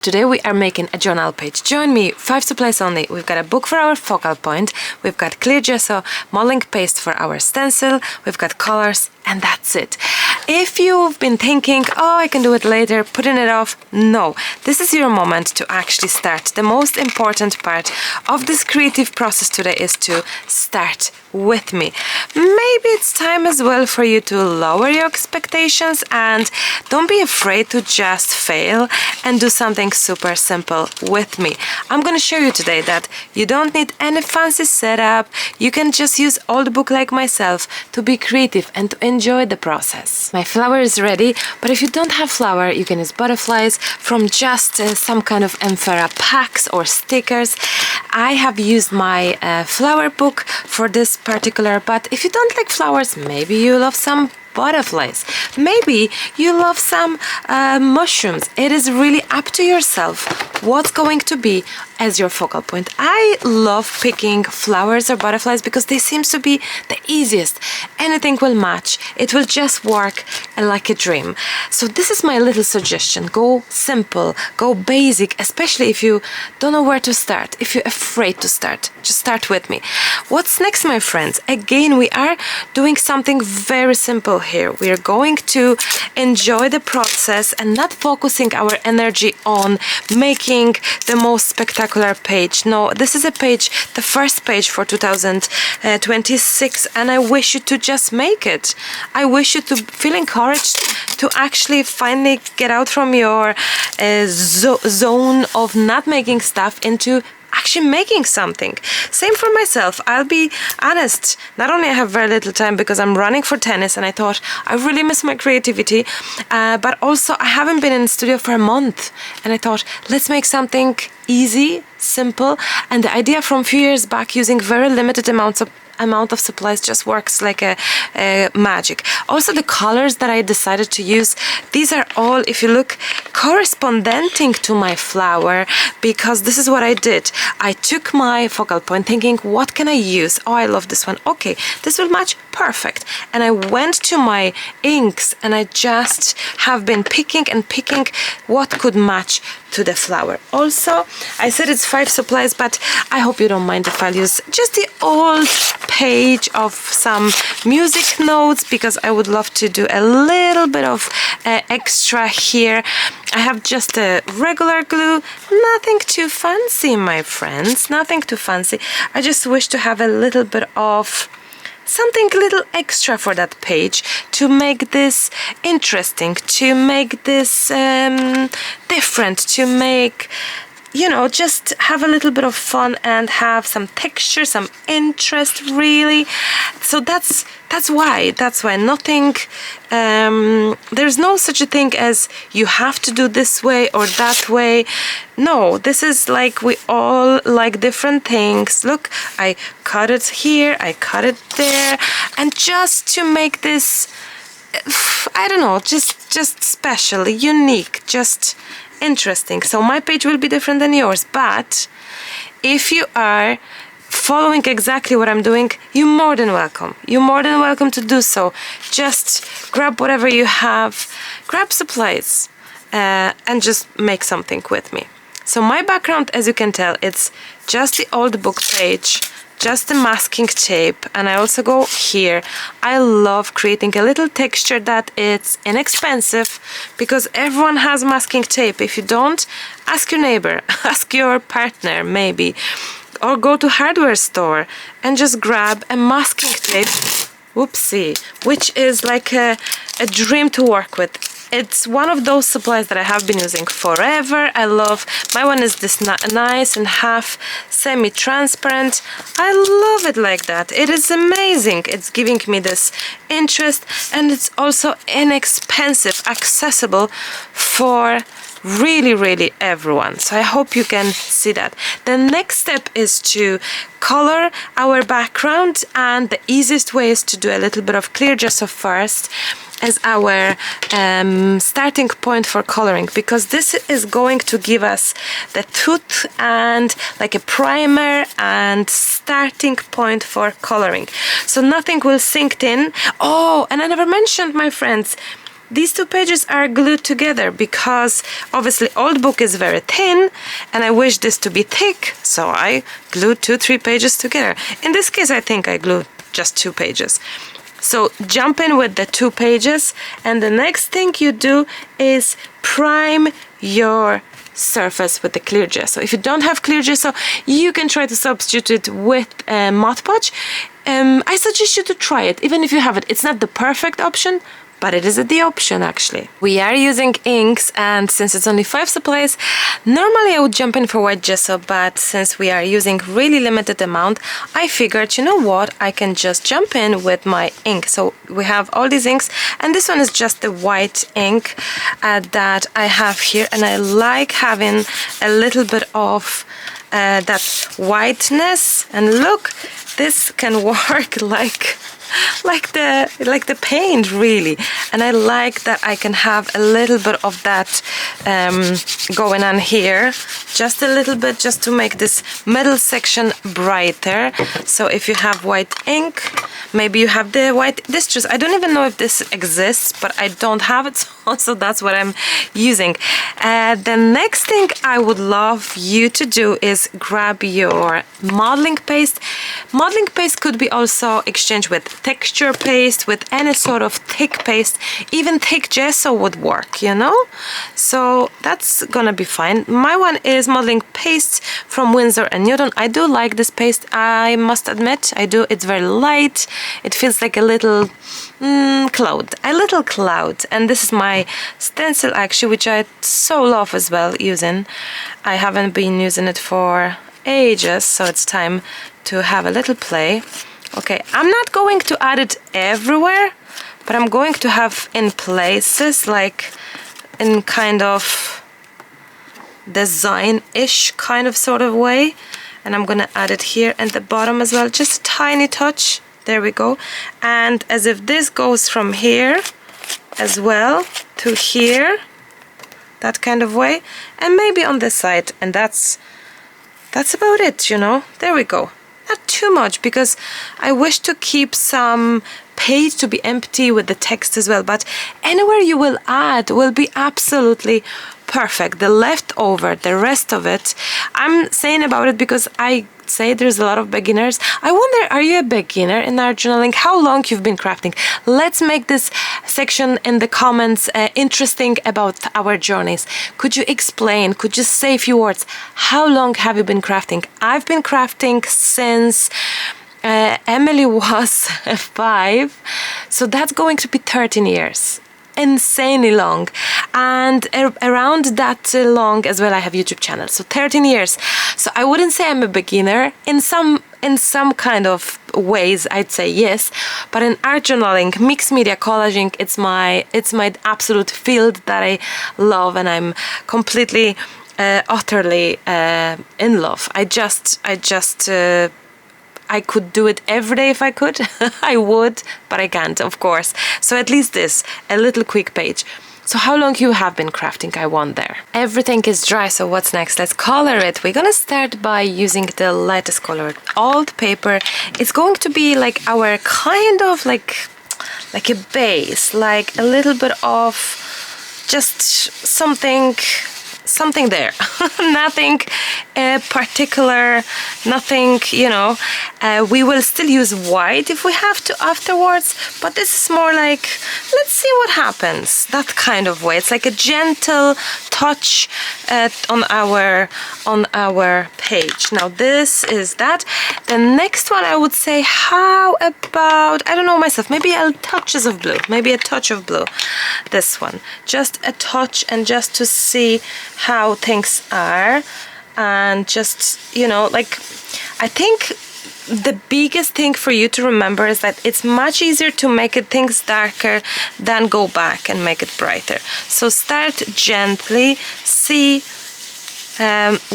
Today we are making a journal page. Join me, 5 supplies only. We've got a book for our focal point, we've got clear gesso, modeling paste for our stencil, we've got colors, and that's it. If you've been thinking, oh, I can do it later, putting it off, no. This is your moment to actually start. The most important part of this creative process today is to start with me. Maybe it's time as well for you to lower your expectations and don't be afraid to just fail and do something super simple with me. I'm going to show you today that you don't need any fancy setup. You can just use old book like myself to be creative and to enjoy the process. My flower is ready, but if you don't have flower, you can use butterflies from just some kind of Emphera packs or stickers. I have used my flower book for this particular, but if you don't like flowers, maybe you love some butterflies, maybe you love some mushrooms. It is really up to yourself what's going to be as your focal point. I love picking flowers or butterflies because they seem to be the easiest. Anything will match. It will just work like a dream. So this is my little suggestion. Go simple, go basic, especially if you don't know where to start, if you're afraid to start. Just start with me. What's next, my friends? Again, we are doing something very simple here. We are going to enjoy the process and not focusing our energy on making the most spectacular page. No, this is a page, the first page for 2026, and I wish you to just make it. I wish you to feel encouraged to actually finally get out from your zone of not making stuff into actually making something. Same for myself. I'll be honest, not only I have very little time because I'm running for tennis and I thought I really miss my creativity, but also I haven't been in the studio for a month and I thought let's make something easy, simple, and the idea from a few years back using very limited amount of supplies just works like a magic. Also the colors that I decided to use, these are all, if you look, corresponding to my flower, because this is what I did. I took my focal point thinking, what can I use? Oh, I love this one. Okay, this will match perfect. And I went to my inks and I just have been picking and picking what could match to the flower. Also, I said it's 5 supplies, but I hope you don't mind if I use just the old page of some music notes, because I would love to do a little bit of extra here. I have just a regular glue, nothing too fancy, my friends, nothing too fancy. I just wish to have a little bit of something a little extra for that page to make this interesting, to make this different, to make, you know, just have a little bit of fun and have some texture, some interest, really. So that's why nothing, there's no such a thing as you have to do this way or that way. No, this is like we all like different things. Look, I cut it here, I cut it there, and just to make this, I don't know, just special, unique, just interesting. So my page will be different than yours, but if you are following exactly what I'm doing, you're more than welcome. You're more than welcome to do so. Just grab whatever you have, grab supplies, and just make something with me. So my background, as you can tell, it's just the old book page, just the masking tape, and I also go here. I love creating a little texture that it's inexpensive because everyone has masking tape. If you don't, ask your neighbor, ask your partner maybe, or go to hardware store and just grab a masking tape, whoopsie, which is like a dream to work with. It's one of those supplies that I have been using forever. I love, my one is this nice and half semi-transparent. I love it like that. It is amazing. It's giving me this interest, and it's also inexpensive, accessible for really everyone. So I hope you can see that. The next step is to color our background, and the easiest way is to do a little bit of clear gesso first as our starting point for coloring, because this is going to give us the tooth and like a primer and starting point for coloring. So nothing will sink in. Oh, and I never mentioned, my friends, these two pages are glued together because obviously old book is very thin and I wish this to be thick, so I glued 2-3 pages together. In this case I think I glued just 2 pages. So jump in with the 2 pages, and the next thing you do is prime your surface with the clear gesso. If you don't have clear gesso, you can try to substitute it with Mod Podge. I suggest you to try it, even if you have it. It's not the perfect option, but it is the option actually. We are using inks, and since it's only 5 supplies, normally I would jump in for white gesso, but since we are using really limited amount, I figured, you know what, I can just jump in with my ink. So we have all these inks, and this one is just the white ink that I have here, and I like having a little bit of that whiteness, and look, this can work like the paint really, and I like that I can have a little bit of that going on here, just a little bit, just to make this middle section brighter. So if you have white ink, maybe you have the white distress. I don't even know if this exists, but I don't have it, so that's what I'm using. The next thing I would love you to do is grab your modeling paste. Modeling paste could be also exchanged with texture paste, with any sort of thick paste. Even thick gesso would work, you know, so that's gonna be fine. My one is modeling paste from Winsor and Newton. I do like this paste, I must admit, I do. It's very light, it feels like a little cloud, and this is my stencil actually, which I so love as well using. I haven't been using it for ages, so it's time to have a little play. Okay, I'm not going to add it everywhere, but I'm going to have in places, like in kind of design-ish kind of sort of way, and I'm gonna add it here and the bottom as well, just a tiny touch. There we go. And as if this goes from here as well to here, that kind of way, and maybe on this side, and that's about it, you know. There we go. Not too much, because I wish to keep some page to be empty with the text as well, but anywhere you will add will be absolutely perfect. The leftover, the rest of it, I'm saying about it because I say there's a lot of beginners. I wonder, are you a beginner in art journaling? How long you've been crafting? Let's make this section in the comments interesting about our journeys. Could you explain, could you say a few words? How long have you been crafting? I've been crafting since Emily was 5, so that's going to be 13 years. Insanely long, and around that long as well I have YouTube channel, so 13 years. So I wouldn't say I'm a beginner. In some kind of ways I'd say yes, but in art journaling, mixed media collaging, it's my absolute field that I love, and I'm completely utterly in love. I could do it every day if I could. I would, but I can't, of course. So at least this, a little quick page. So how long you have been crafting, I wonder. Everything is dry, so what's next? Let's color it. We're gonna start by using the lightest color, old paper. It's going to be like our kind of like a base, like a little bit of just something there. Nothing particular, nothing, you know. We will still use white if we have to afterwards, but this is more like, let's see what happens, that kind of way. It's like a gentle touch on our page. Now this is that. The next one I would say, how about, I don't know myself, maybe a touches of blue, maybe a touch of blue. This one, just a touch, and just to see how things are, and just, you know, like, I think the biggest thing for you to remember is that it's much easier to make things darker than go back and make it brighter. So start gently, see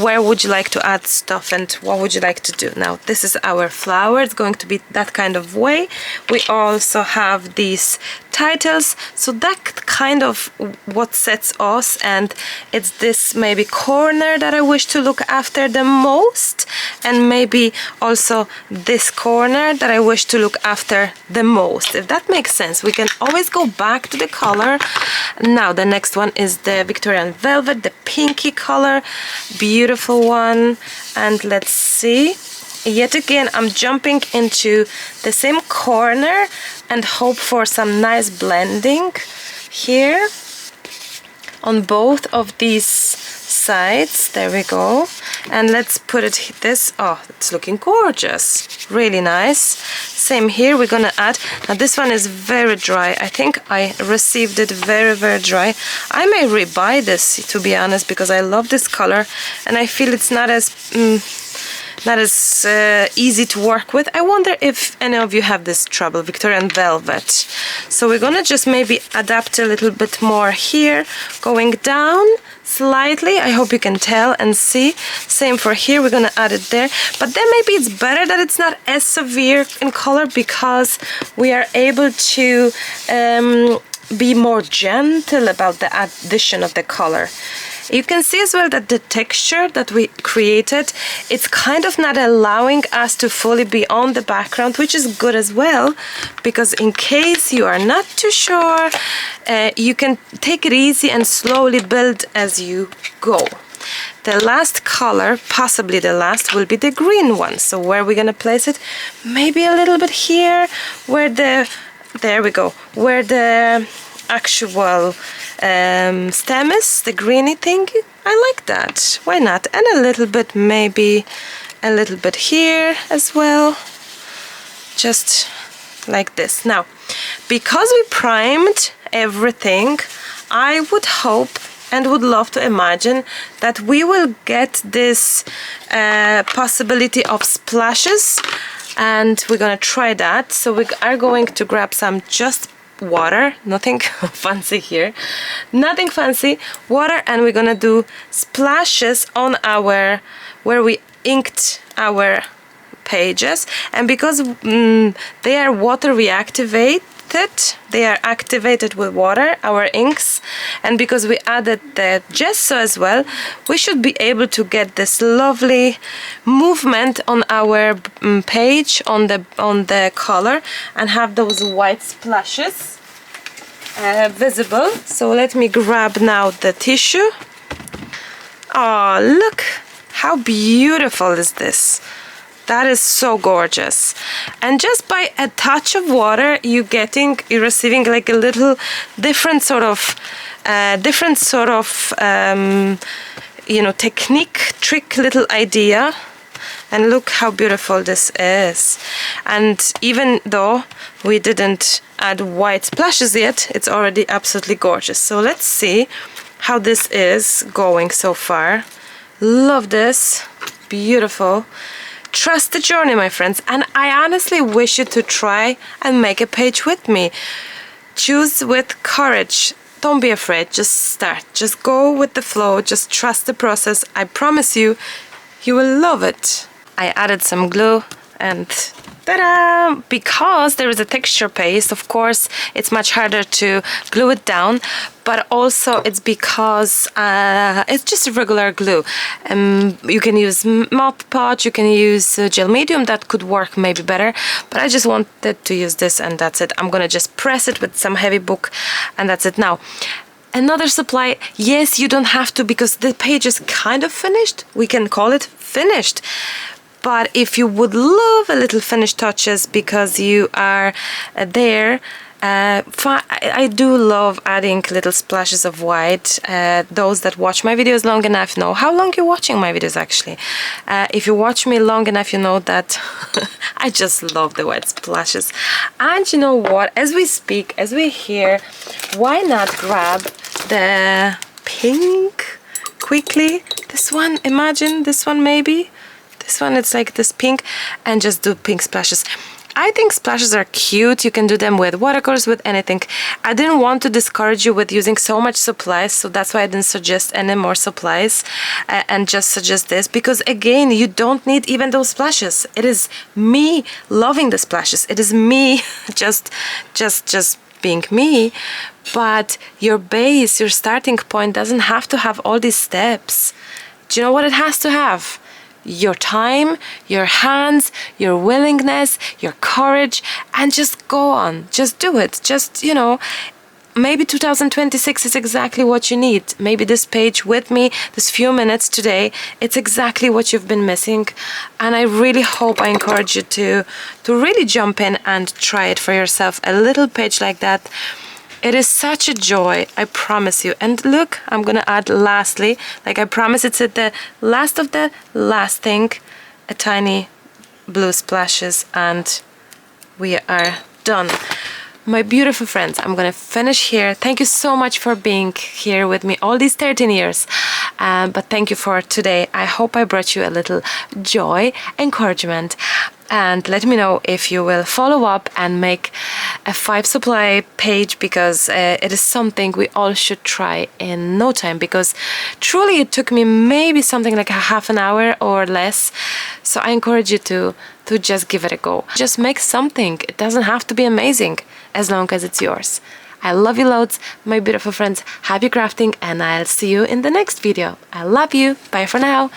where would you like to add stuff and what would you like to do. Now this is our flower, it's going to be that kind of way. We also have these titles. So that kind of what sets us, and it's this maybe corner that I wish to look after the most, and maybe also this corner that I wish to look after the most, if that makes sense. We can always go back to the color. Now the next one is the Victorian Velvet, the pinky color, beautiful one. And let's see, yet again I'm jumping into the same corner and hope for some nice blending here on both of these sides. There we go. And let's put it this. Oh, it's looking gorgeous, really nice. Same here, we're gonna add, now this one is very dry. I think I received it very, very dry. I may rebuy this, to be honest, because I love this color and I feel it's not as easy to work with. I wonder if any of you have this trouble, Victorian Velvet. So we're gonna just maybe adapt a little bit more here, going down slightly. I hope you can tell and see. Same for here, we're gonna add it there. But then maybe it's better that it's not as severe in color, because we are able to be more gentle about the addition of the color. You can see as well that the texture that we created, it's kind of not allowing us to fully be on the background, which is good as well, because in case you are not too sure, you can take it easy and slowly build as you go. The last color, possibly the last, will be the green one. So where are we gonna place it? Maybe a little bit here, where the, there we go, where the actual stem is, the greeny thing. I like that, why not? And a little bit, maybe a little bit here as well, just like this. Now, because we primed everything, I would hope and would love to imagine that we will get this possibility of splashes, and we're gonna try that. So we are going to grab some just water, nothing fancy here, nothing fancy, water, and we're gonna do splashes on our, where we inked our pages. And because they are water reactivated, they are activated with water, our inks, and because we added the gesso as well, we should be able to get this lovely movement on our page, on the color, and have those white splashes visible. So let me grab now the tissue. Oh, look how beautiful is this. That is so gorgeous. And just by a touch of water, you're receiving like a little different sort of you know, technique, trick, little idea. And look how beautiful this is. And even though we didn't add white splashes yet, it's already absolutely gorgeous. So let's see how this is going so far. Love this, beautiful. Trust the journey, my friends, and I honestly wish you to try and make a page with me. Choose with courage. Don't be afraid, just start. Just go with the flow, just trust the process. I promise you, you will love it. I added some glue and ta-da! Because there is a texture paste, of course, it's much harder to glue it down, but also it's because it's just a regular glue. You can use Mod Podge, you can use gel medium, that could work maybe better, but I just wanted to use this and that's it. I'm gonna just press it with some heavy book and that's it. Now, another supply, yes, you don't have to, because the page is kind of finished. We can call it finished. But if you would love a little finish touches because you are there, I do love adding little splashes of white. Those that watch my videos long enough know how long you're watching my videos actually. If you watch me long enough, you know that I just love the white splashes. And you know what, as we speak, as we hear, why not grab the pink quickly? This one, imagine this one maybe. This one, it's like this pink, and just do pink splashes. I think splashes are cute. You can do them with watercolors, with anything. I didn't want to discourage you with using so much supplies, so that's why I didn't suggest any more supplies and just suggest this, because again, you don't need even those splashes. It is me loving the splashes. It is me just being me, but your base, your starting point doesn't have to have all these steps. Do you know what it has to have? Your time, your hands, your willingness, your courage, and just go on. Just do it. Just, you know, maybe 2026 is exactly what you need. Maybe this page with me, this few minutes today, it's exactly what you've been missing. And I really hope, I encourage you to really jump in and try it for yourself. A little page like that. It is such a joy, I promise you. And look, I'm gonna add lastly, like I promise it's at the last of the last thing, a tiny blue splashes, and we are done. My beautiful friends, I'm gonna finish here. Thank you so much for being here with me all these 13 years. But thank you for today. I hope I brought you a little joy, encouragement. And let me know if you will follow up and make a 5 supply page, because it is something we all should try in no time, because truly it took me maybe something like a half an hour or less. So I encourage you to just give it a go. Just make something. It doesn't have to be amazing as long as it's yours. I love you loads, my beautiful friends. Happy crafting, and I'll see you in the next video. I love you. Bye for now.